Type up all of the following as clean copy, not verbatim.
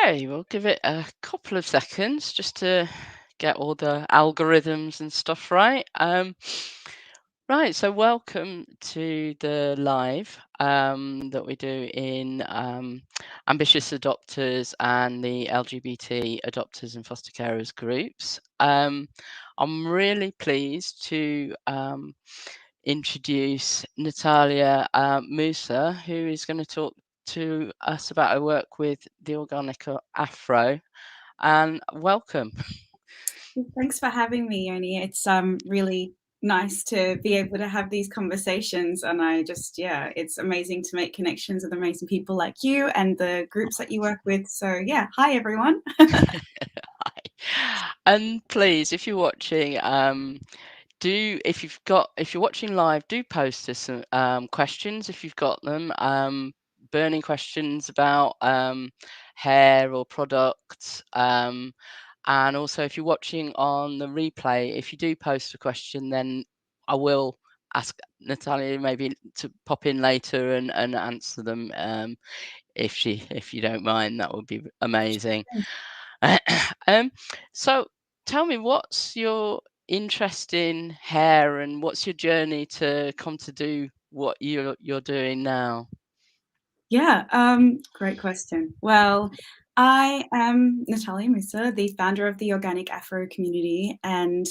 Okay, we'll give it a couple of seconds just to get all the algorithms and stuff right. Right, so welcome to the live that we do in ambitious adopters and the LGBT adopters and foster carers groups. I'm really pleased to introduce Natalya Musa, who is going to talk to us about her work with the Organic Afro. And welcome. Thanks for having me, Yoni. It's really nice to be able to have these conversations, and it's amazing to make connections with amazing people like you and the groups that you work with. So yeah, hi everyone. Hi. And please, if you're watching, if you're watching live, do post us some questions if you've got them. Burning questions about hair or products. And also, if you're watching on the replay, if you do post a question, then I will ask Natalya maybe to pop in later and answer them if you don't mind. That would be amazing. um, so tell me, what's your interest in hair, and what's your journey to come to do what you're doing now? Yeah, great question. Well, I am Natalya Musa, the founder of the Organic Afro Community, and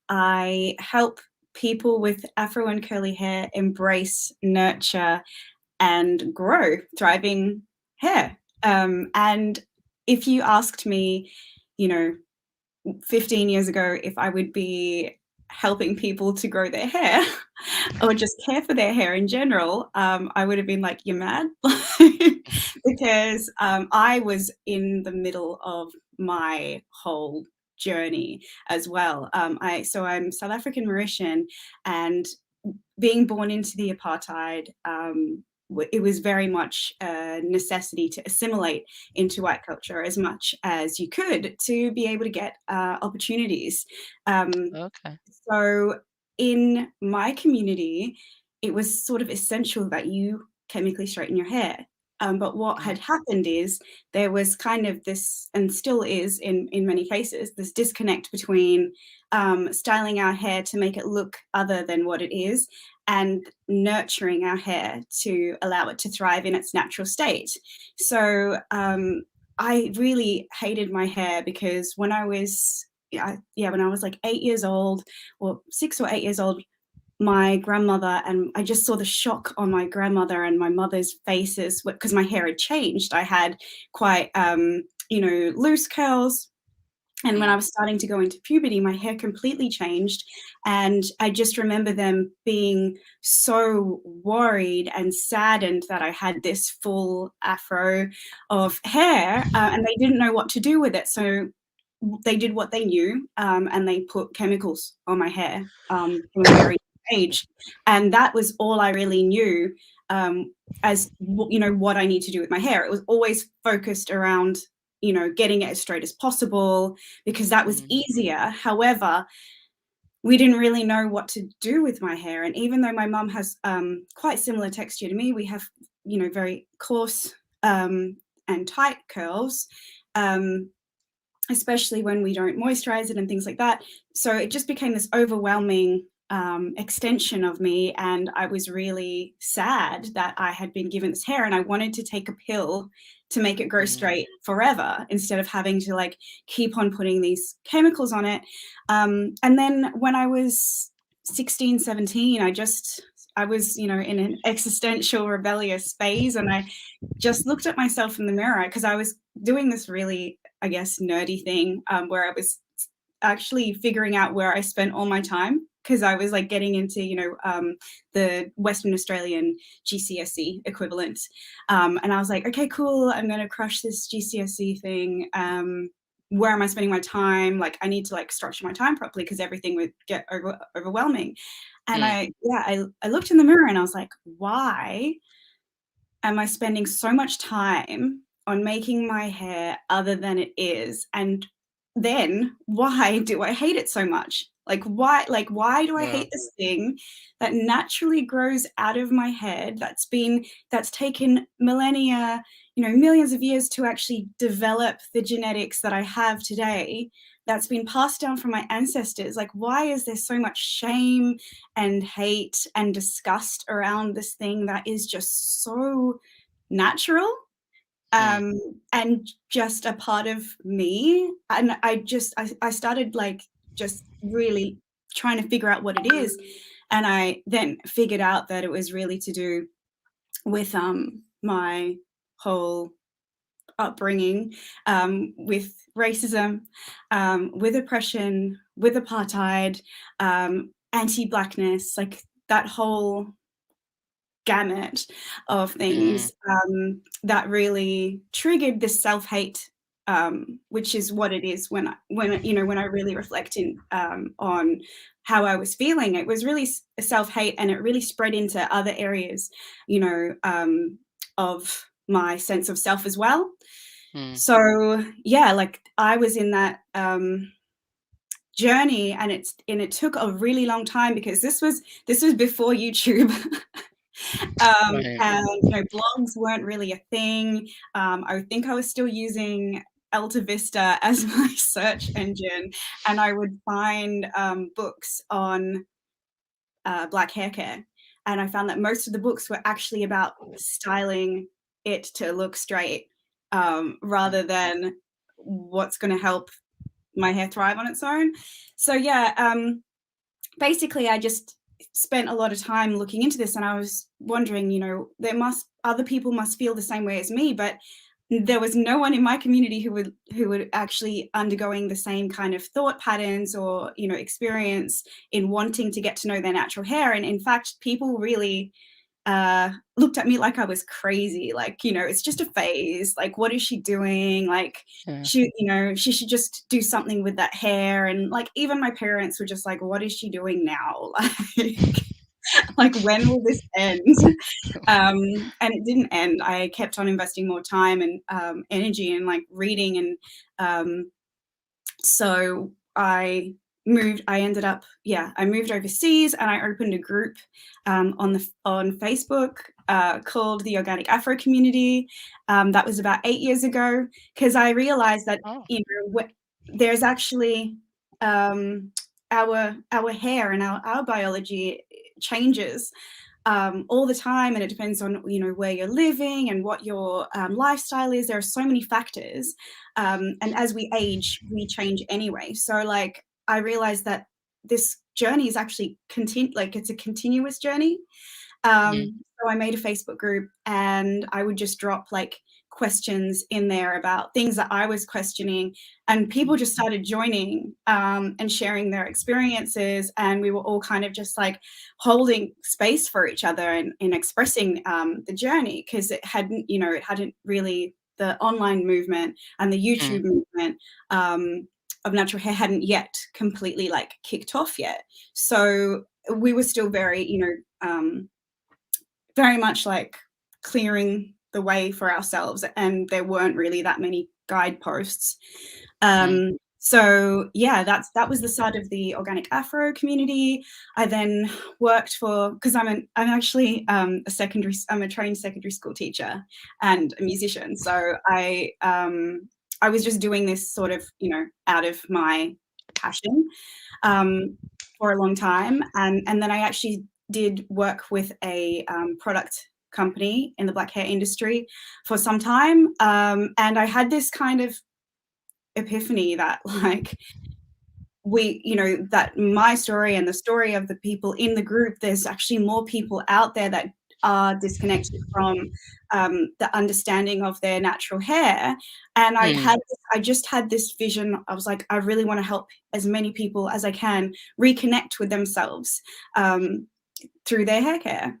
I help people with afro and curly hair embrace, nurture, and grow thriving hair. And if you asked me, you know, 15 years ago, if I would be helping people to grow their hair or just care for their hair in general, I would have been like, you're mad. Because I was in the middle of my whole journey as well. So I'm South African Mauritian, and being born into the apartheid, it was very much a necessity to assimilate into white culture as much as you could to be able to get opportunities. Okay. So in my community, it was sort of essential that you chemically straighten your hair. But what Mm, had happened is there was kind of this, and still is in many cases, this disconnect between styling our hair to make it look other than what it is, and nurturing our hair to allow it to thrive in its natural state. So I really hated my hair because when I was when I was like 8 years old, or 6 or 8 years old, my grandmother, and I just saw the shock on my grandmother and my mother's faces because my hair had changed. I had quite loose curls, and when I mm, was starting to go into puberty, my hair completely changed. And I just remember them being so worried and saddened that I had this full afro of hair, and they didn't know what to do with it. So they did what they knew, and they put chemicals on my hair from a very young age. And that was all I really knew, as what I need to do with my hair. It was always focused around getting it as straight as possible because that was mm, easier. However, we didn't really know what to do with my hair. And even though my mum has quite similar texture to me, we have, very coarse and tight curls, especially when we don't moisturize it and things like that. So it just became this overwhelming extension of me, and I was really sad that I had been given this hair, and I wanted to take a pill to make it grow mm, straight forever instead of having to like keep on putting these chemicals on it. And then when I was 16, 17, I was, in an existential rebellious phase, and I just looked at myself in the mirror because I was doing this really, I guess, nerdy thing, where I was actually figuring out where I spent all my time, because I was like getting into, the Western Australian GCSE equivalent. And I was like, okay, cool, I'm going to crush this GCSE thing. Where am I spending my time? Like, I need to like structure my time properly because everything would get overwhelming. And mm, I looked in the mirror and I was like, why am I spending so much time on making my hair other than it is? And then why do I hate it so much? Why do I hate this thing that naturally grows out of my head, that's taken millennia, millions of years to actually develop the genetics that I have today, that's been passed down from my ancestors? Like, why is there so much shame and hate and disgust around this thing that is just so natural? And just a part of me. And I started like just really trying to figure out what it is. And I then figured out that it was really to do with my whole upbringing, with racism, with oppression, with apartheid, anti-blackness, like that whole gamut of things, that really triggered this self-hate, which is what it is when I really reflect on how I was feeling. It was really self-hate, and it really spread into other areas, of my sense of self as well. So yeah, like I was in that journey, and it took a really long time, because this was before YouTube. And blogs weren't really a thing. I think I was still using Alta Vista as my search engine, and I would find books on black hair care, and I found that most of the books were actually about styling it to look straight, rather than what's going to help my hair thrive on its own. So yeah, basically I just spent a lot of time looking into this, and I was wondering, other people must feel the same way as me, but there was no one in my community who would actually undergoing the same kind of thought patterns or experience in wanting to get to know their natural hair. And in fact, people really looked at me like I was crazy, like, it's just a phase, like, what is she doing, like, she should just do something with that hair. And like, even my parents were just like, what is she doing now? Like when will this end? And it didn't end. I kept on investing more time and energy and like reading, and so I moved overseas, and I opened a group on Facebook called the Organic Afro Community. That was about 8 years ago, because I realized that there's actually our hair and our biology changes all the time, and it depends on where you're living and what your lifestyle is. There are so many factors, and as we age, we change anyway. So like, I realized that this journey is actually it's a continuous journey. So I made a Facebook group, and I would just drop like questions in there about things that I was questioning, and people just started joining and sharing their experiences, and we were all kind of just like holding space for each other and expressing the journey, because it hadn't really, the online movement and the YouTube movement of natural hair hadn't yet completely like kicked off yet. So we were still very very much like clearing the way for ourselves, and there weren't really that many guideposts. So yeah, that was the start of the Organic Afro Community. I then worked because I'm actually I'm a trained secondary school teacher and a musician. So I was just doing this sort of out of my passion for a long time, and then I actually did work with a product company in the black hair industry for some time, and I had this kind of epiphany that like that my story and the story of the people in the group, there's actually more people out there that are disconnected from the understanding of their natural hair. And I just had this vision. I was like, I really want to help as many people as I can reconnect with themselves through their hair care.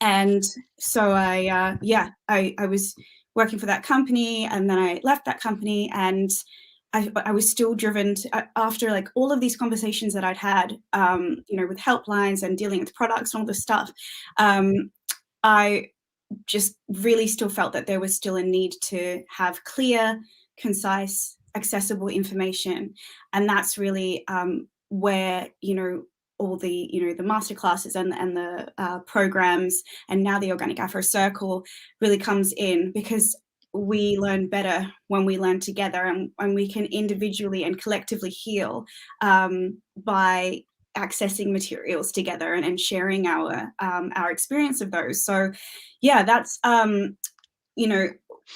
And so I was working for that company, and then I left that company, and I was still driven to, after like all of these conversations that I'd had, with helplines and dealing with products and all this stuff. I just really still felt that there was still a need to have clear, concise accessible information. And that's really where, all the, the masterclasses and the programs, and now the Organic Afro Circle really comes in, because we learn better when we learn together, and we can individually and collectively heal by accessing materials together and sharing our experience of those. So yeah, that's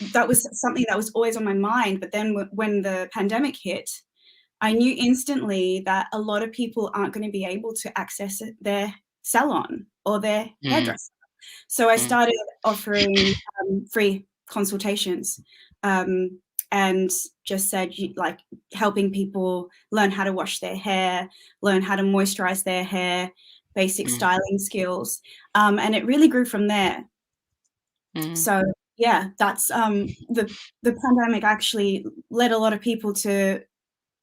that was something that was always on my mind. But then when the pandemic hit, I knew instantly that a lot of people aren't going to be able to access their salon or their Mm. hairdresser. So I Mm. started offering free consultations, and just said, like, helping people learn how to wash their hair, learn how to moisturize their hair, basic Mm. styling skills. And it really grew from there. Mm. So yeah, that's the pandemic actually led a lot of people to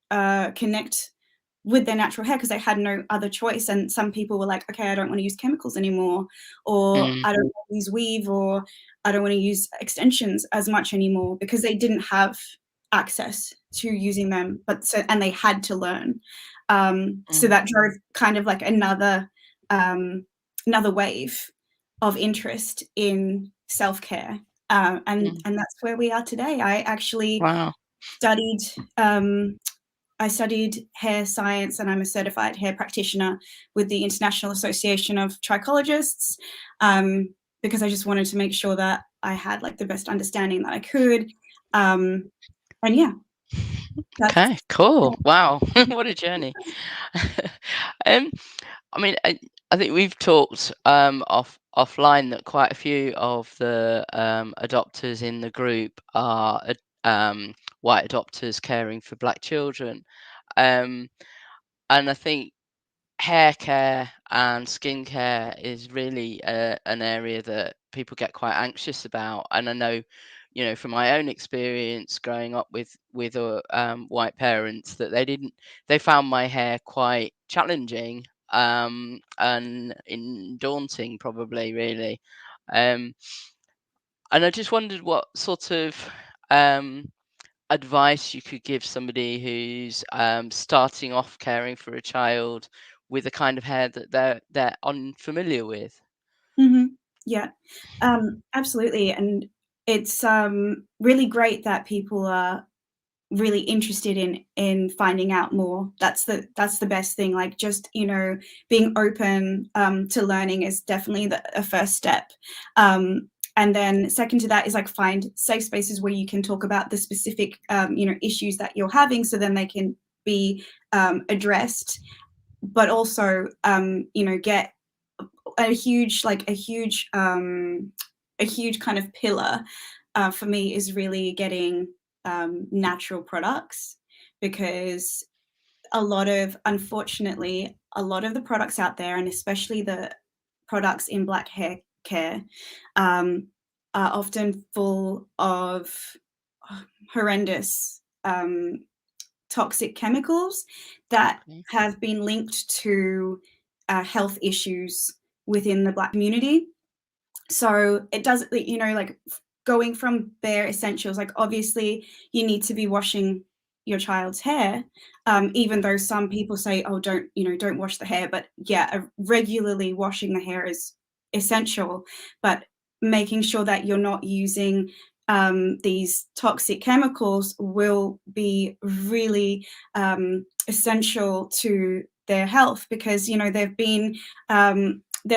connect with their natural hair, because they had no other choice. And some people were like, okay, I don't want to use chemicals anymore, or Mm. I don't want to use weave, or I don't want to use extensions as much anymore, because they didn't have access to using them, and they had to learn. So Mm. that drove kind of like another wave of interest in self-care. And Mm. that's where we are today. I actually Wow. studied I studied hair science, and I'm a certified hair practitioner with the International Association of Trichologists, because I just wanted to make sure that I had like the best understanding that I could. And yeah, that's Okay, cool. Wow, what a journey. Um, I mean, I think we've talked offline that quite a few of the adopters in the group are white adopters caring for black children, um, and I think hair care and skincare is really an area that people get quite anxious about. And I know, from my own experience growing up with white parents, that they found my hair quite challenging, and daunting, probably, really. Um, and I just wondered what sort of um, advice you could give somebody who's starting off caring for a child with the kind of hair that they're unfamiliar with. mm-hmm. Yeah, absolutely. And it's really great that people are really interested in finding out more. That's the best thing. Like, just being open to learning is definitely a first step. And then second to that is like find safe spaces where you can talk about the specific issues that you're having, so then they can be addressed. But also get a huge kind of pillar for me is really getting natural products, because unfortunately, a lot of the products out there, and especially the products in black hair care, are often full of horrendous toxic chemicals that Okay. have been linked to health issues within the black community. So it does, like, going from bare essentials, like obviously you need to be washing your child's hair, even though some people say, oh, don't wash the hair. But yeah, regularly washing the hair is essential. But making sure that you're not using these toxic chemicals will be really essential to their health, because there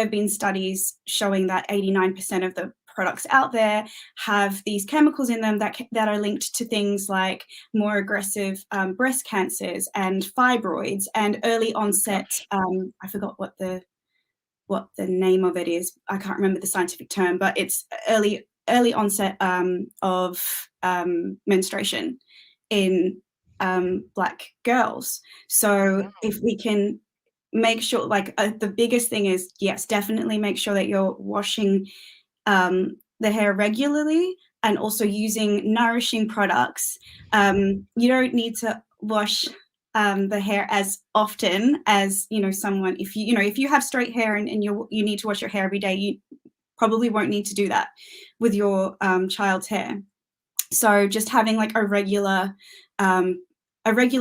have been studies showing that 89% of the products out there have these chemicals in them that are linked to things like more aggressive breast cancers and fibroids and early onset. Gosh. I forgot what the name of it is. I can't remember the scientific term, but it's early onset of menstruation in black girls. So Wow. if we can make sure, like, the biggest thing is, yes, definitely make sure that you're washing the hair regularly, and also using nourishing products. You don't need to wash the hair as often as someone, if you have straight hair and you need to wash your hair every day, you probably won't need to do that with your child's hair. So just having like a regular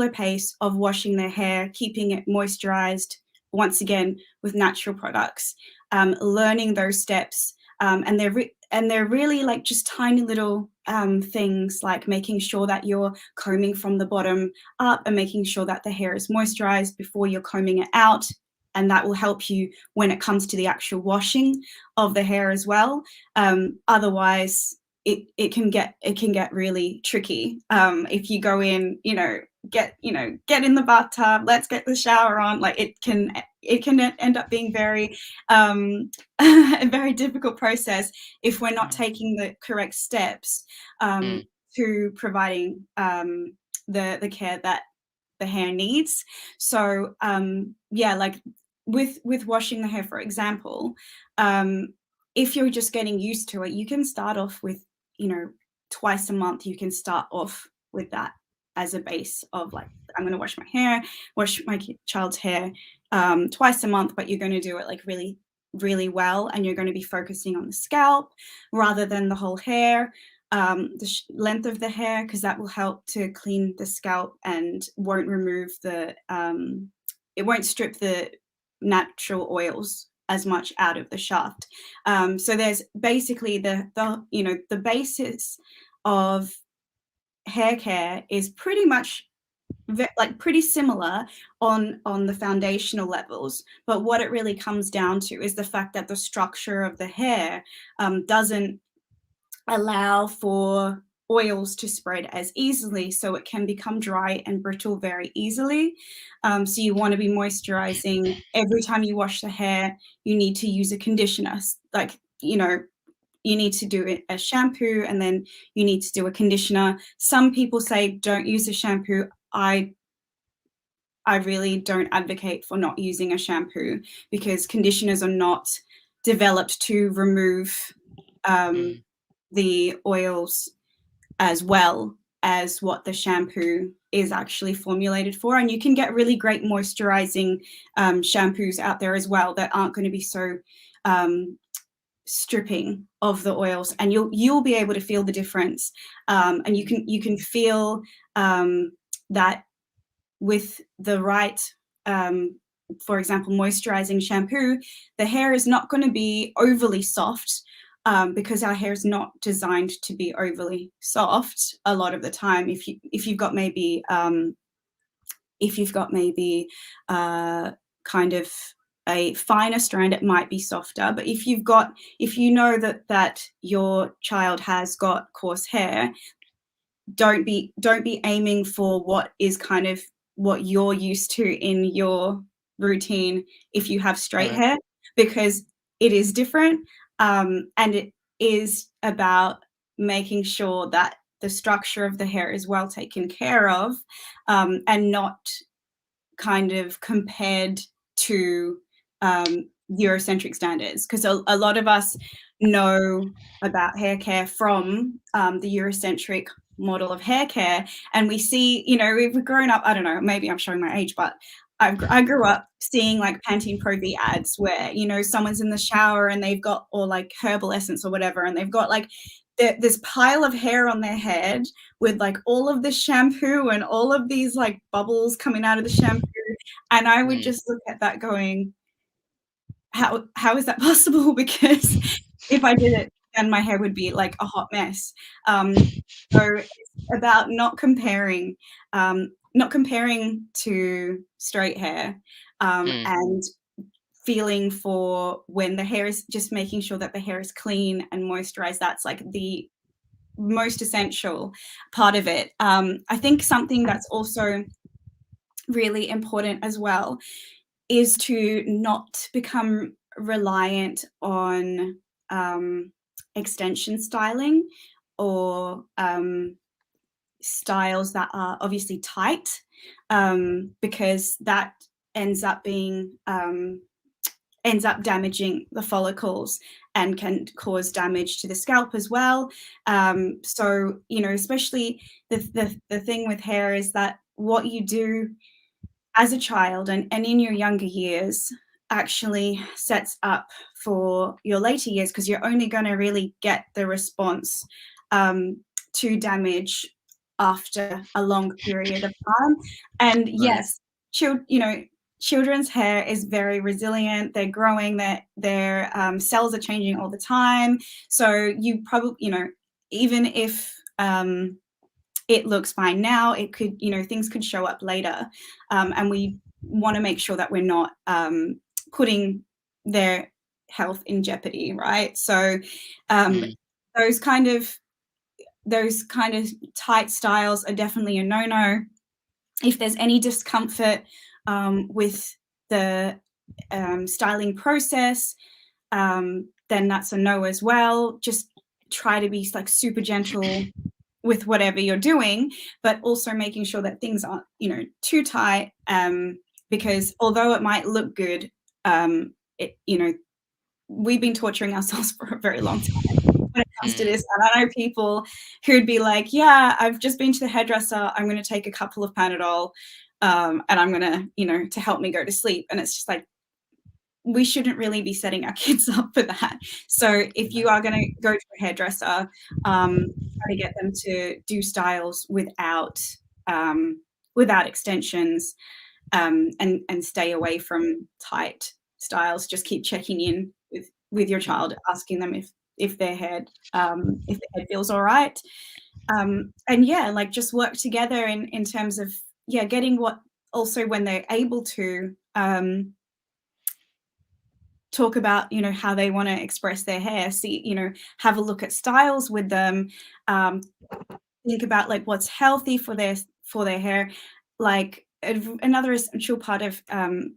pace of washing their hair, keeping it moisturized, once again with natural products, learning those steps, and they're really like just tiny little things, like making sure that you're combing from the bottom up and making sure that the hair is moisturized before you're combing it out. And that will help you when it comes to the actual washing of the hair as well. Otherwise, it can get really tricky if you go in, get in the bathtub, let's get the shower on. Like it can end up being very a very difficult process if we're not taking the correct steps to providing the care that the hair needs. So yeah, like with washing the hair, for example, if you're just getting used to it, you can start off with, twice a month. You can start off with that as a base of like, I'm going to wash my child's hair twice a month, but you're going to do it like really, really well, and you're going to be focusing on the scalp rather than the whole hair. The length of the hair, because that will help to clean the scalp and won't remove it won't strip the natural oils as much out of the shaft. So there's basically the basis of hair care is pretty much pretty similar on the foundational levels, but what it really comes down to is the fact that the structure of the hair doesn't allow for oils to spread as easily, so it can become dry and brittle very easily. So you want to be moisturizing every time you wash the hair. You need to use a conditioner, like, you need to do a shampoo and then you need to do a conditioner. Some people say don't use a shampoo. I really don't advocate for not using a shampoo, because conditioners are not developed to remove the oils as well as what the shampoo is actually formulated for. And you can get really great moisturizing shampoos out there as well that aren't going to be so stripping of the oils, and you'll be able to feel the difference. And you can feel that with the right, for example, moisturizing shampoo, the hair is not going to be overly soft, because our hair is not designed to be overly soft a lot of the time. If you've got maybe kind of a finer strand, it might be softer. But if you know that your child has got coarse hair, don't be aiming for what is kind of what you're used to in your routine if you have straight hair, because it is different, and it is about making sure that the structure of the hair is well taken care of, and not kind of compared to Eurocentric standards, because a lot of us know about hair care from the Eurocentric model of hair care, and we see, we've grown up, I don't know, maybe I'm showing my age, but I grew up seeing like Pantene Pro V ads where, someone's in the shower and they've got, or like herbal essence or whatever, and they've got like this pile of hair on their head with like all of the shampoo and all of these like bubbles coming out of the shampoo. And I would just look at that going, how is that possible? Because if I did it, then my hair would be like a hot mess. So it's about not comparing to straight hair, and feeling for when the hair is, just making sure that the hair is clean and moisturized. That's like the most essential part of it. I think something that's also really important as well is to not become reliant on extension styling, or styles that are obviously tight, because that ends up damaging the follicles and can cause damage to the scalp as well. So, especially the thing with hair is that what you do as a child and in your younger years actually sets up for your later years, because you're only going to really get the response to damage after a long period of time. And yes, children's hair is very resilient. They're growing. Their cells are changing all the time. So you probably, even if it looks fine now, it could, things could show up later, and we want to make sure that we're not putting their health in jeopardy, right? So those kind of tight styles are definitely a no-no. If there's any discomfort with the styling process, then that's a no as well. Just try to be like super gentle with whatever you're doing, but also making sure that things aren't, too tight, because although it might look good, we've been torturing ourselves for a very long time when it comes to this. And I know people who'd be like, yeah, I've just been to the hairdresser, I'm going to take a couple of Panadol, and I'm going to, to help me go to sleep. And it's just like, we shouldn't really be setting our kids up for that. So if you are going to go to a hairdresser, try to get them to do styles without extensions, and stay away from tight styles. Just keep checking in with your child, asking them if their head feels all right, and like just work together in terms of getting what, also when they're able to talk about how they want to express their hair, see, have a look at styles with them, think about like what's healthy for their hair. Like another essential part of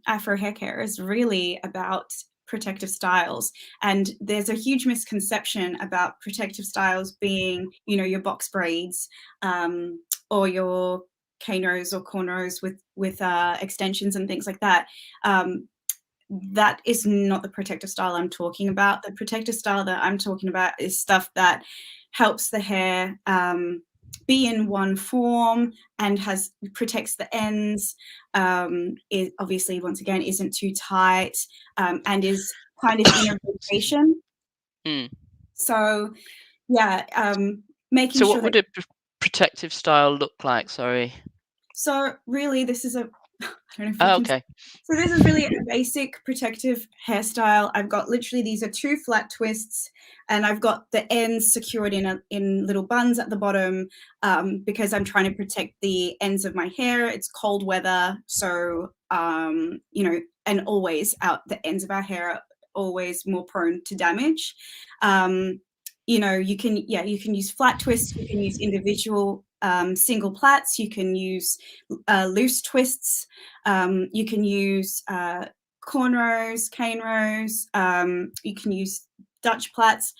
Afro hair care is really about protective styles, and there's a huge misconception about protective styles being your box braids, or your K-nose or cornrows with extensions and things like that. That is not the protective style I'm talking about. The protective style that I'm talking about is stuff that helps the hair be in one form and protects the ends. It obviously, once again, isn't too tight, and is kind of in a rotation. So, making sure. So, what would a protective style look like? Sorry. So, really, this is a. I don't know if you can. So this is really a basic protective hairstyle. I've got literally, these are 2 flat twists, and I've got the ends secured in little buns at the bottom, because I'm trying to protect the ends of my hair. It's cold weather, so and always the ends of our hair are always more prone to damage. You can use flat twists, you can use individual single plaits, you can use loose twists, you can use cornrows, cane rows, you can use Dutch plaits.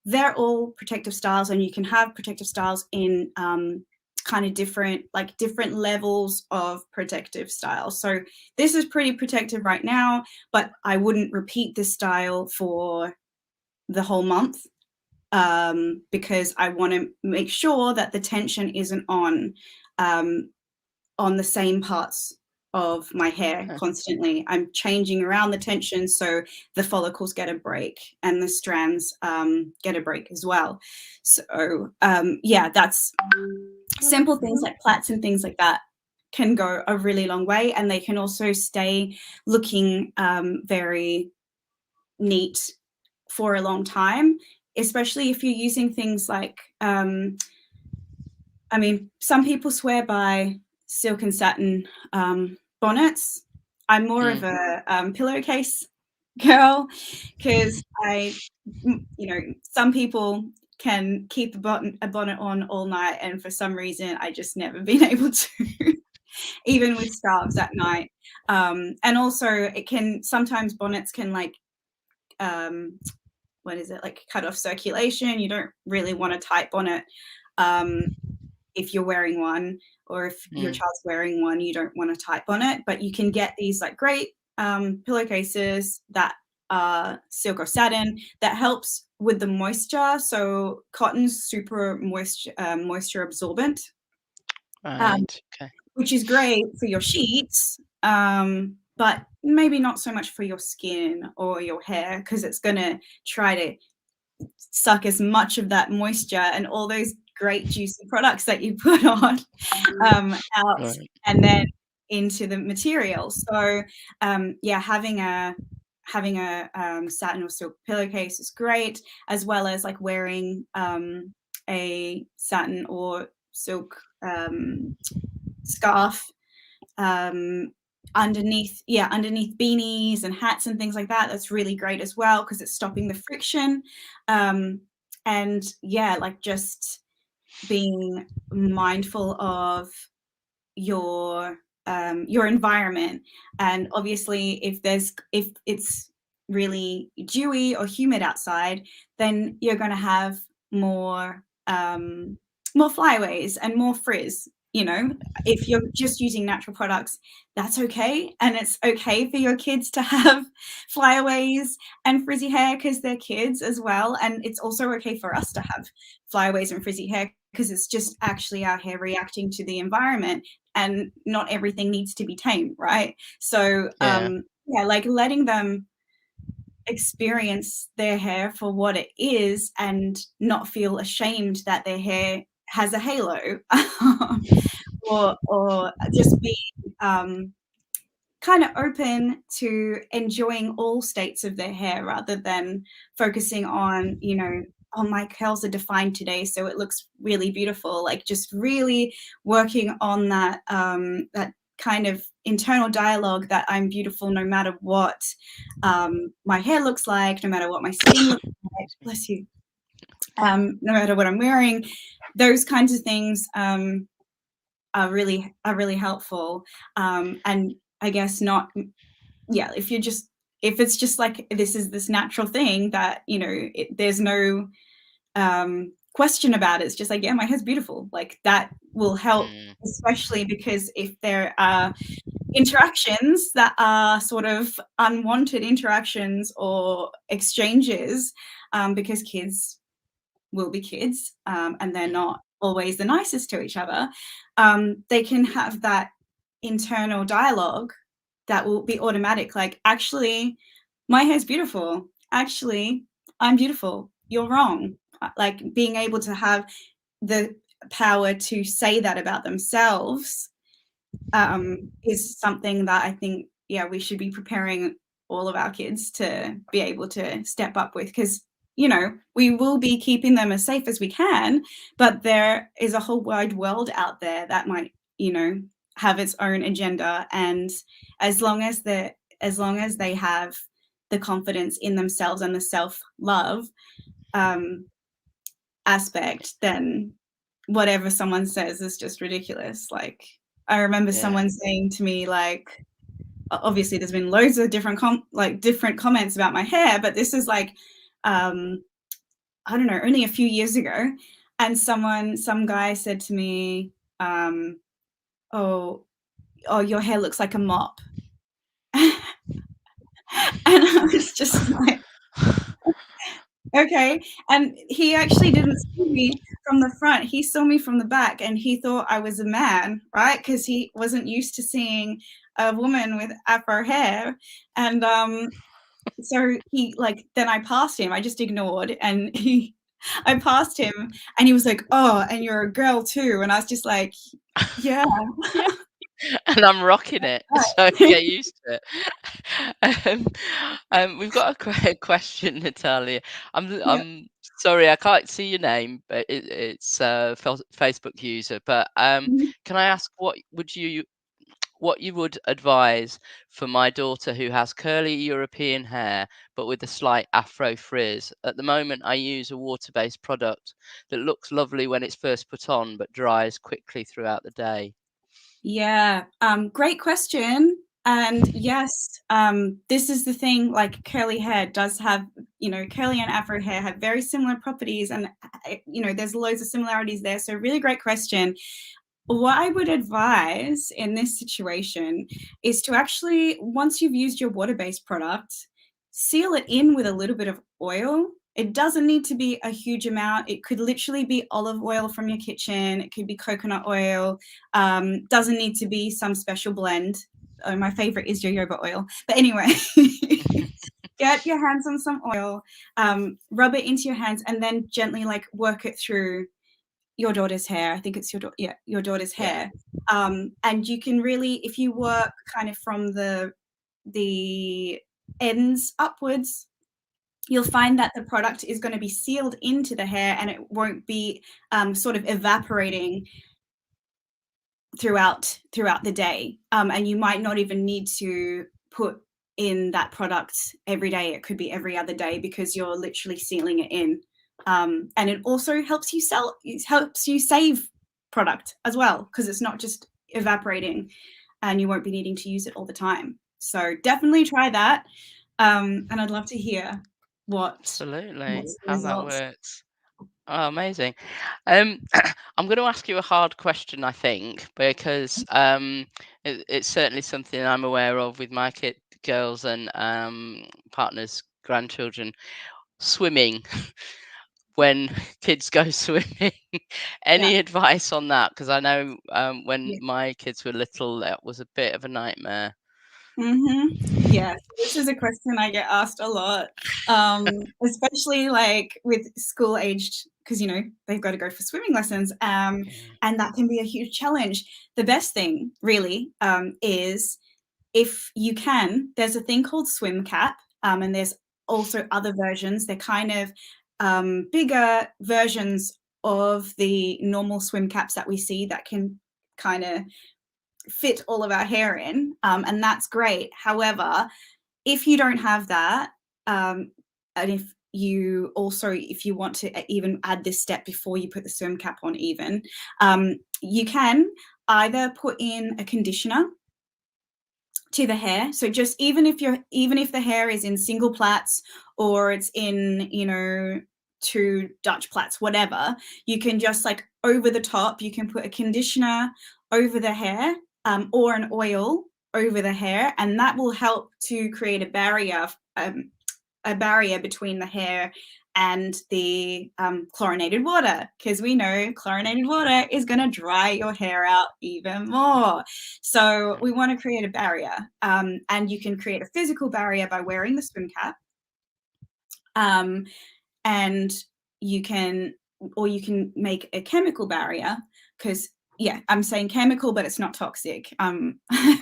They're all protective styles, and you can have protective styles in kind of different levels of protective styles. So this is pretty protective right now, but I wouldn't repeat this style for the whole month, because I want to make sure that the tension isn't on the same parts of my hair constantly. I'm changing around the tension so the follicles get a break and the strands get a break as well. So that's simple things like plaits and things like that can go a really long way, and they can also stay looking very neat for a long time, especially if you're using things like some people swear by silk and satin bonnets. I'm more of a pillowcase girl, because some people can keep a bonnet on all night, and for some reason I just never been able to, even with scarves at night. And also sometimes bonnets can cut off circulation. You don't really want a tight bonnet. If you're wearing one, or if your child's wearing one, you don't want a tight bonnet, but you can get these great pillowcases that are silk or satin that helps with the moisture. So cotton's super moisture absorbent, which is great for your sheets, but maybe not so much for your skin or your hair, because it's going to try to suck as much of that moisture and all those great juicy products that you put on out Right. and then into the material. So yeah, having a satin or silk pillowcase is great, as well as like wearing a satin or silk scarf underneath beanies and hats and things like that. That's really great as well, because it's stopping the friction. And yeah, like just being mindful of your environment. And obviously if it's really dewy or humid outside, then you're going to have more flyaways and more frizz. You know, if you're just using natural products, that's okay. And it's okay for your kids to have flyaways and frizzy hair because they're kids as well. And it's also okay for us to have flyaways and frizzy hair, because it's just actually our hair reacting to the environment, and not everything needs to be tamed, right? So Yeah. yeah, like letting them experience their hair for what it is and not feel ashamed that their hair has a halo. Or just be kind of open to enjoying all states of their hair, rather than focusing on, you know, oh, my curls are defined today, so it looks really beautiful. Like just really working on that that kind of internal dialogue that I'm beautiful no matter what my hair looks like, no matter what my skin looks like. Bless you. No matter what I'm wearing, those kinds of things are really helpful. And I guess not, yeah, if it's just like this is this natural thing that, you know, there's no question about it. It's just like, yeah, my hair's beautiful. Like that will help, Mm. especially because if there are interactions that are sort of unwanted interactions or exchanges, because kids will be kids, and they're Mm. not always the nicest to each other, they can have that internal dialogue that will be automatic. Like, actually, my hair's beautiful. Actually, I'm beautiful. You're wrong. Like being able to have the power to say that about themselves is something that I think, yeah, we should be preparing all of our kids to be able to step up with, because, you know, we will be keeping them as safe as we can, but there is a whole wide world out there that might, you know, have its own agenda. And as long as they have the confidence in themselves and the self-love aspect, then whatever someone says is just ridiculous. Like, I remember Yeah. someone saying to me, like, obviously there's been loads of different comments about my hair, but this is like, I don't know, only a few years ago. And some guy said to me, oh, your hair looks like a mop. And I was just like, okay. And he actually didn't see me from the front. He saw me from the back, and he thought I was a man, right? Because he wasn't used to seeing a woman with afro hair. And so he, like, then I passed him. I just ignored, and I passed him, and he was like, "Oh, and you're a girl too." And I was just like, "Yeah." Yeah. And I'm rocking it, so Right. get used to it. We've got a question, Natalia. Yeah. I'm sorry, I can't see your name, but it's a Facebook user. But Mhm. can I ask what you would advise for my daughter who has curly European hair but with a slight afro frizz? At the moment, I use a water-based product that looks lovely when it's first put on, but dries quickly throughout the day. Yeah, great question. And yes, this is the thing, like curly hair does have, you know, curly and afro hair have very similar properties, and, you know, there's loads of similarities there. So really great question. What I would advise in this situation is to actually, once you've used your water-based product, seal it in with a little bit of oil. It doesn't need to be a huge amount. It could literally be olive oil from your kitchen. It could be coconut oil. Doesn't need to be some special blend. Oh, my favorite is jojoba oil. But anyway, get your hands on some oil, rub it into your hands, and then gently like work it through your daughter's hair. I think it's your daughter's Yeah. hair. And you can really, if you work kind of from the ends upwards, you'll find that the product is going to be sealed into the hair, and it won't be sort of evaporating throughout the day. And you might not even need to put in that product every day. It could be every other day, because you're literally sealing it in. And it also helps you save product as well, because it's not just evaporating, and you won't be needing to use it all the time. So definitely try that. And I'd love to hear what's Absolutely. the How that results. works. Oh, amazing. I'm going to ask you a hard question, I think, because it's certainly something I'm aware of with my girls and partners, grandchildren, swimming. When kids go swimming, Yeah. any advice on that? Because I know when Yeah. my kids were little, that was a bit of a nightmare. Yeah, this is a question I get asked a lot, especially like with school aged, because they've got to go for swimming lessons, Yeah. and that can be a huge challenge. The best thing, really, is if you can. There's a thing called swim cap, and there's also other versions. They're kind of bigger versions of the normal swim caps that we see, that can kind of fit all of our hair in, and that's great. However, if you don't have that, and if you want to even add this step before you put the swim cap on, even, you can either put in a conditioner to the hair. So just even if the hair is in single plaits, or it's in 2 Dutch plaits, whatever, you can just, like, over the top, you can put a conditioner over the hair, or an oil over the hair, and that will help to create a barrier between the hair and the chlorinated water, because we know chlorinated water is going to dry your hair out even more. So we want to create a barrier, and you can create a physical barrier by wearing the swim cap, and you can make a chemical barrier, because I'm saying chemical, but it's not toxic.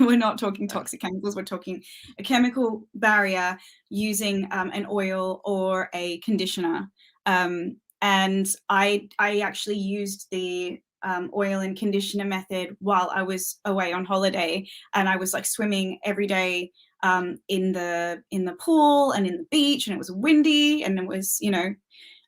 We're not talking toxic chemicals. We're talking a chemical barrier using an oil or a conditioner. And I actually used the oil and conditioner method while I was away on holiday, and I was like swimming every day in the pool and in the beach, and it was windy, and it was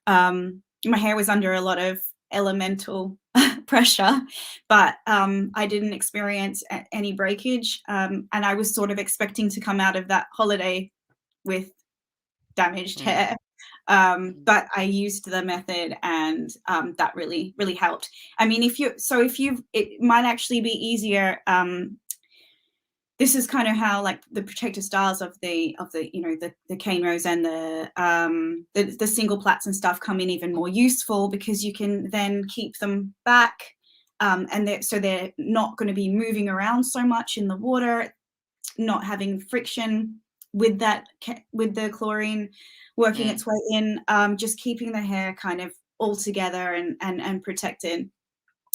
my hair was under a lot of elemental pressure, but I didn't experience any breakage, and I was sort of expecting to come out of that holiday with damaged hair, but I used the method, and that really, really helped. I mean, it might actually be easier. This is kind of how, like, the protective styles of the the camos and the single plaits and stuff come in even more useful, because you can then keep them back, and they're not going to be moving around so much in the water, not having friction with the chlorine working its way in, just keeping the hair kind of all together and protected.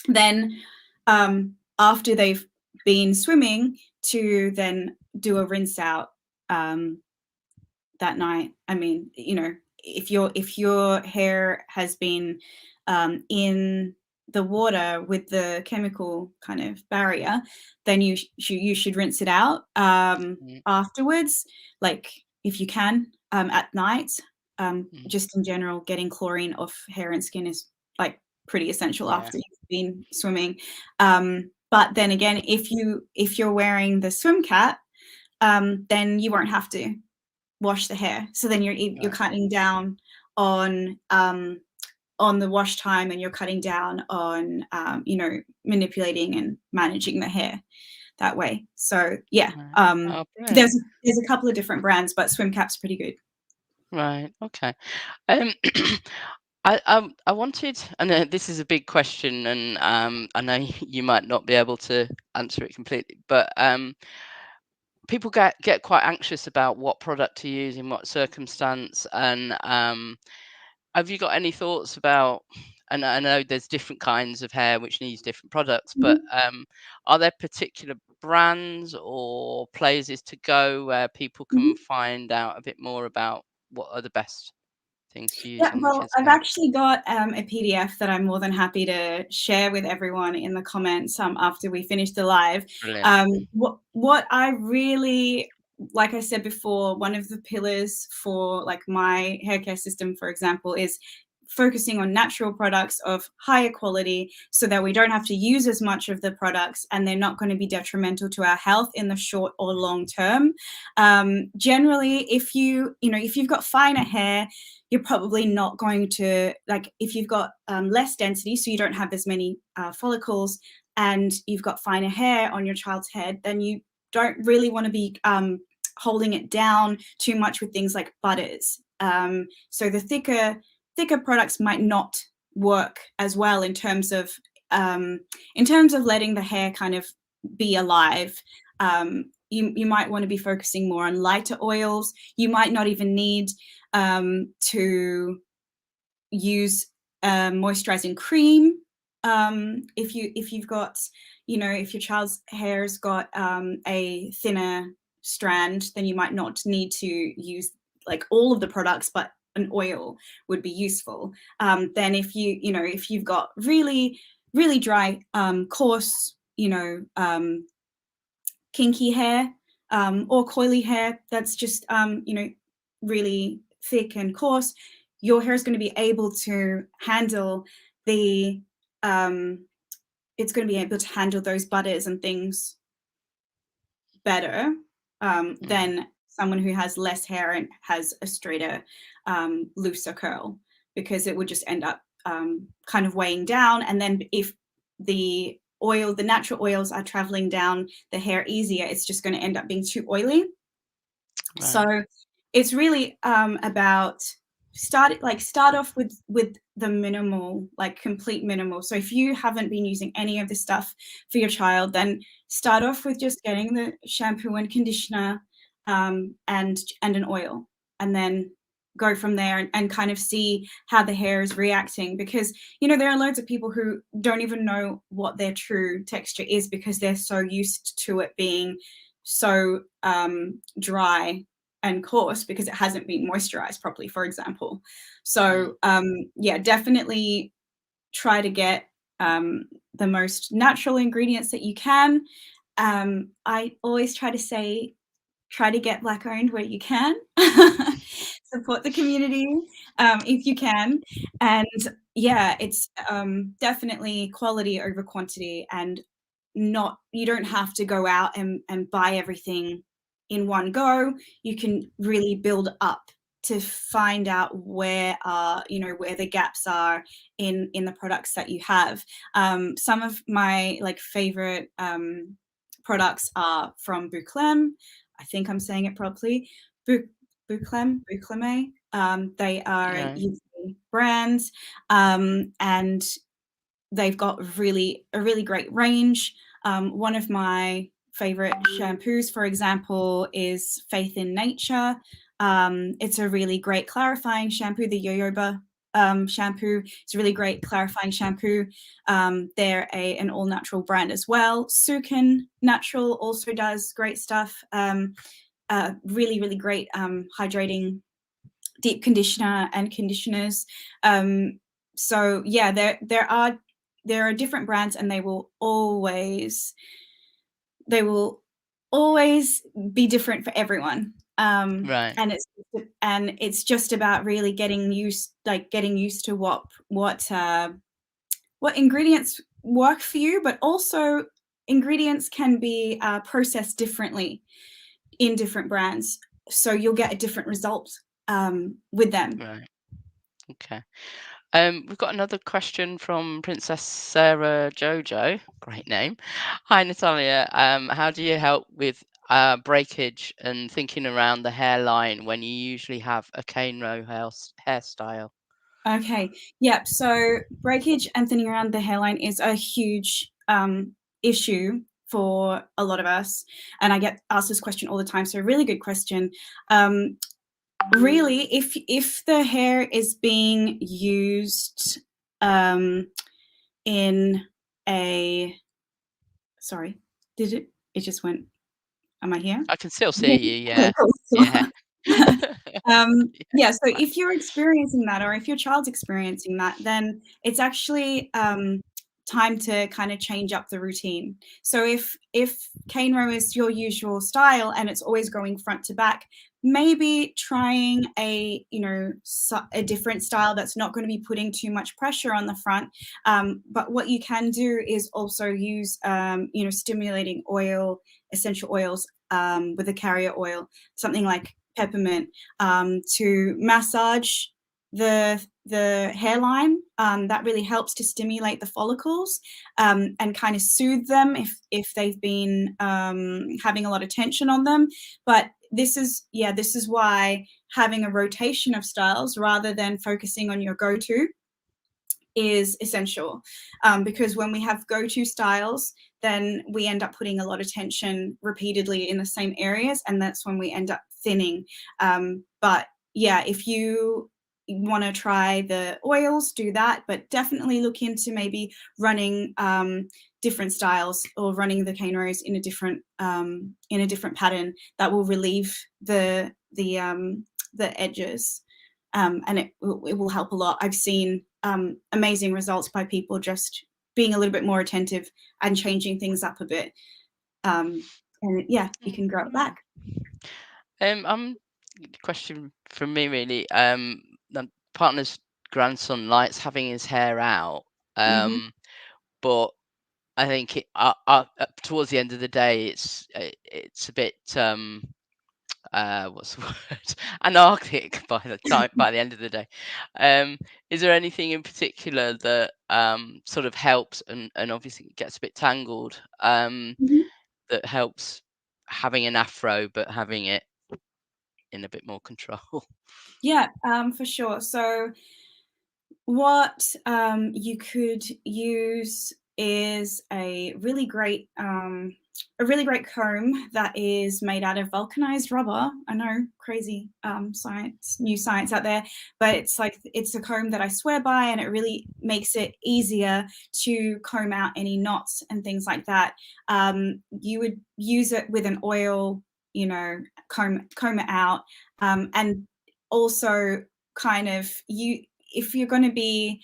Then after they've been swimming, to then do a rinse out that night. I mean, if your hair has been in the water with the chemical kind of barrier, then you should rinse it out afterwards, like, if you can, at night. Just in general, getting chlorine off hair and skin is, like, pretty essential after you've been swimming. But then again, if you're wearing the swim cap, then you won't have to wash the hair. So then you're cutting down on the wash time, and you're cutting down on manipulating and managing the hair that way. So there's a couple of different brands, but swim cap's pretty good. Right. Okay. Um, I wanted, and this is a big question, and I know you might not be able to answer it completely, but people get quite anxious about what product to use in what circumstance, and have you got any thoughts about and I know there's different kinds of hair which needs different products, but Mhm. are there particular brands or places to go where people can Mhm. find out a bit more about what are the best things to use Yeah, on the well, kids' I've hair? actually got a PDF that I'm more than happy to share with everyone in the comments after we finish the live. Brilliant. What I really, like I said before, one of the pillars for like my hair care system, for example, is focusing on natural products of higher quality so that we don't have to use as much of the products and they're not going to be detrimental to our health in the short or long term. Generally, if you've got finer hair, you're probably not going to, like, if you've got less density, so you don't have as many follicles, and you've got finer hair on your child's head, then you don't really want to be holding it down too much with things like butters. So the thicker products might not work as well in terms of letting the hair kind of be alive. You might want to be focusing more on lighter oils. You might not even need to use moisturizing cream if you've got, if your child's hair's got a thinner strand, then you might not need to use like all of the products, but an oil would be useful. Then if you've got really really dry coarse kinky hair or coily hair that's just really thick and coarse, your hair is going to be able to handle the it's going to be able to handle those butters and things better Mm, than someone who has less hair and has a straighter, looser curl, because it would just end up kind of weighing down. And then if the natural oils are traveling down the hair easier, it's just going to end up being too oily. right. So it's really about start off with the minimal, like complete minimal. So if you haven't been using any of this stuff for your child, then start off with just getting the shampoo and conditioner and an oil, and then go from there and kind of see how the hair is reacting, because there are loads of people who don't even know what their true texture is because they're so used to it being so dry and coarse because it hasn't been moisturized properly, for example. Mm, So yeah, definitely try to get the most natural ingredients that you can. I always try to say, try to get black owned where you can. Support the community if you can. And yeah, it's definitely quality over quantity, and you don't have to go out and buy everything in one go. You can really build up to find out where the gaps are in the products that you have. Some of my like favorite products are from Bouclem. I think I'm saying it properly. Boucleme. They are right. UK brands, and they've got a really great range. One of my favorite shampoos, for example, is Faith in Nature. It's a really great clarifying shampoo. The jojoba shampoo is a really great clarifying shampoo. They're an all natural brand as well. Sukin Natural also does great stuff. Really, really great hydrating deep conditioner and conditioners. So yeah, there are different brands, and they will always be different for everyone. Right. And it's just about really getting used to what ingredients work for you, but also ingredients can be processed differently in different brands, so you'll get a different result with them. Right. Okay. We've got another question from Princess Sarah Jojo. Great name. Hi, Natalia. How do you help with breakage and thinking around the hairline when you usually have a cane row hairstyle? Okay. Yep. So breakage and thinning around the hairline is a huge issue for a lot of us, and I get asked this question all the time. So really good question. Really, if the hair is being used in a, sorry, it just went, am I here? I can still see you, yeah. Okay, cool. Yeah. Yeah, so if you're experiencing that, or if your child's experiencing that, then it's actually time to kind of change up the routine. So if cane row is your usual style and it's always going front to back, maybe trying a different style that's not going to be putting too much pressure on the front. But what you can do is also use stimulating oil, essential oils, with a carrier oil, something like peppermint, to massage the hairline. That really helps to stimulate the follicles, and kind of soothe them if they've been having a lot of tension on them. But this is why having a rotation of styles rather than focusing on your go-to is essential, because when we have go-to styles, then we end up putting a lot of tension repeatedly in the same areas, and that's when we end up thinning. But yeah, if you want to try the oils, do that, but definitely look into maybe running different styles, or running the cane rows in a different pattern that will relieve the edges, and it will help a lot. I've seen amazing results by people just being a little bit more attentive and changing things up a bit. And yeah, you can grow it back. Question from me really. The partner's grandson likes having his hair out, Mm-hmm. but I think towards the end of the day, it's a bit what's the word? Anarchic by the end of the day. Is there anything in particular that sort of helps, and obviously it gets a bit tangled, Mm-hmm. that helps having an afro but having it in a bit more control? Yeah, for sure. So what you could use is a really great comb that is made out of vulcanized rubber. I know, crazy new science out there, but it's a comb that I swear by, and it really makes it easier to comb out any knots and things like that. You would use it with an oil, comb it out, and also kind of if you're going to be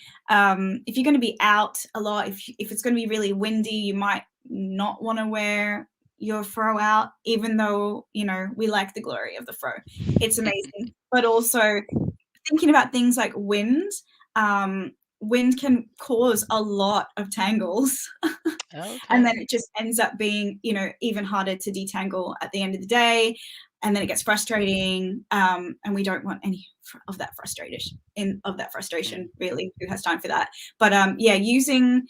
out a lot, if it's going to be really windy, you might not want to wear your fro out, even though we like the glory of the fro. It's amazing. But also thinking about things like wind. Wind can cause a lot of tangles. And Okay. then it just ends up being even harder to detangle at the end of the day, and then it gets frustrating, and we don't want any of that frustration really. Who has time for that? But yeah, using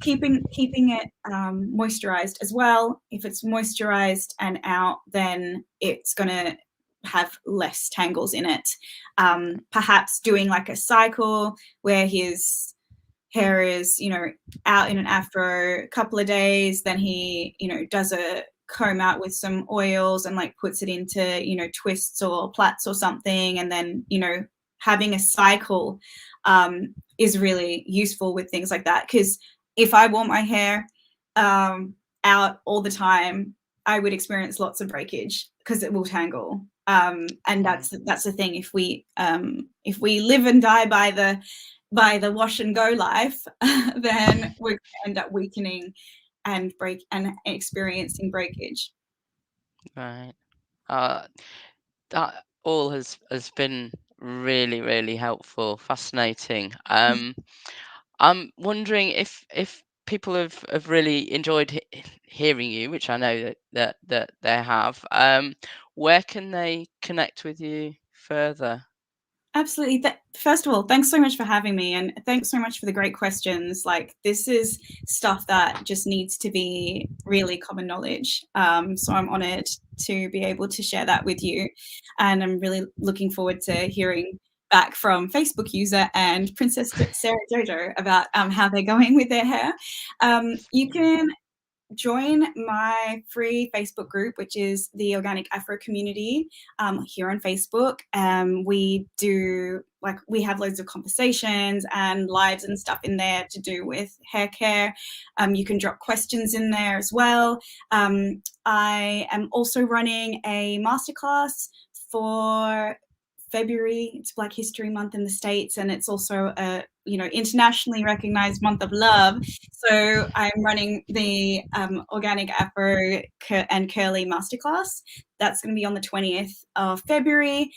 keeping it moisturized as well. If it's moisturized and out, then it's gonna have less tangles in it. Perhaps doing like a cycle where his hair is out in an afro a couple of days, then he does a comb out with some oils and like puts it into twists or plaits or something, and then having a cycle is really useful with things like that. Because if I wore my hair out all the time, I would experience lots of breakage because it will tangle. And that's the thing. If we live and die by the wash and go life, then we're going to end up weakening and experiencing breakage. Right. That all has been really, really helpful, fascinating. I'm wondering if people have really enjoyed hearing you, which I know that they have. Where can they connect with you further? Absolutely. First of all, thanks so much for having me, and thanks so much for the great questions. Like, this is stuff that just needs to be really common knowledge. So I'm honored to be able to share that with you, and I'm really looking forward to hearing back from Facebook user and Princess Sarah Jojo about how they're going with their hair. You can join my free Facebook group, which is the Organic Afro Community, here on Facebook. We have loads of conversations and lives and stuff in there to do with hair care. You can drop questions in there as well. I am also running a masterclass for February. It's Black History Month in the States, and it's also a internationally recognized month of love. So I'm running the Organic Afro and Curly Masterclass. That's going to be on the 20th of February.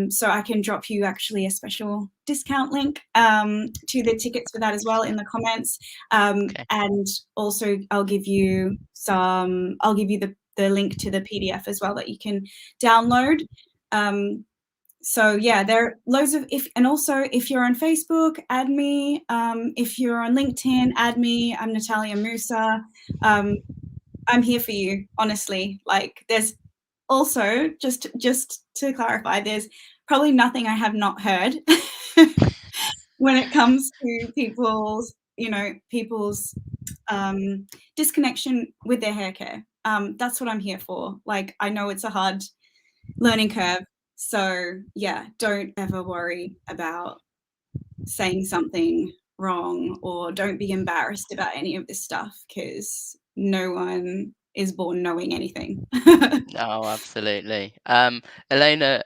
So I can drop you actually a special discount link to the tickets for that as well in the comments. Okay. And also I'll give you the link to the PDF as well that you can download. So yeah, there are loads of if you're on Facebook, add me. If you're on LinkedIn, add me. I'm Natalya Afromuza. I'm here for you, honestly. Like, there's also just to clarify, there's probably nothing I have not heard when it comes to people's disconnection with their hair care. That's what I'm here for. Like, I know it's a hard learning curve. So yeah, don't ever worry about saying something wrong, or don't be embarrassed about any of this stuff, because no one is born knowing anything. No, absolutely. Elena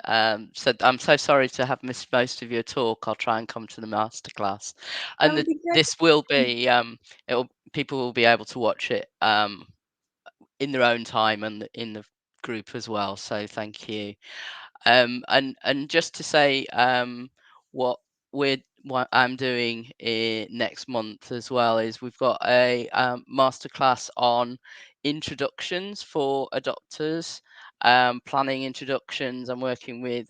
said, "I'm so sorry to have missed most of your talk. I'll try and come to the masterclass." That And would be great. this will be, people will be able to watch it in their own time and in the group as well. So thank you. And just to say, what what I'm doing next month as well is we've got a masterclass on introductions for adopters, planning introductions. I'm working with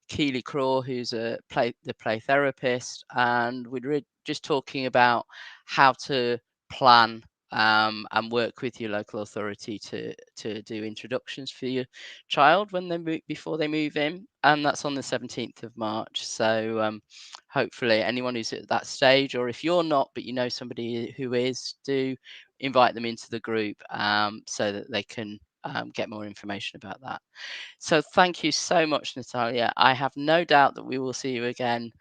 Keely Craw, who's the play therapist, and we're just talking about how to plan and work with your local authority to do introductions for your child when before they move in, and that's on the 17th of March. So hopefully anyone who's at that stage, or if you're not but you know somebody who is, do invite them into the group so that they can get more information about that. So thank you so much, Natalya. I have no doubt that we will see you again.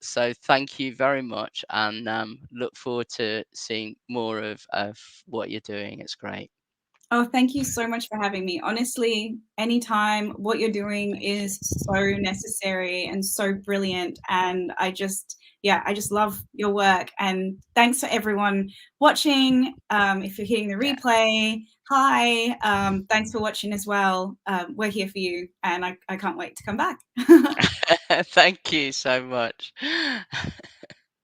So thank you very much, and look forward to seeing more of what you're doing. It's great. Oh, thank you so much for having me. Honestly, anytime. What you're doing Thank you. is so necessary and so brilliant. And I just love your work. And thanks for everyone watching. If you're hitting the Yeah. replay, hi. Thanks for watching as well. We're here for you, and I can't wait to come back. Thank you so much.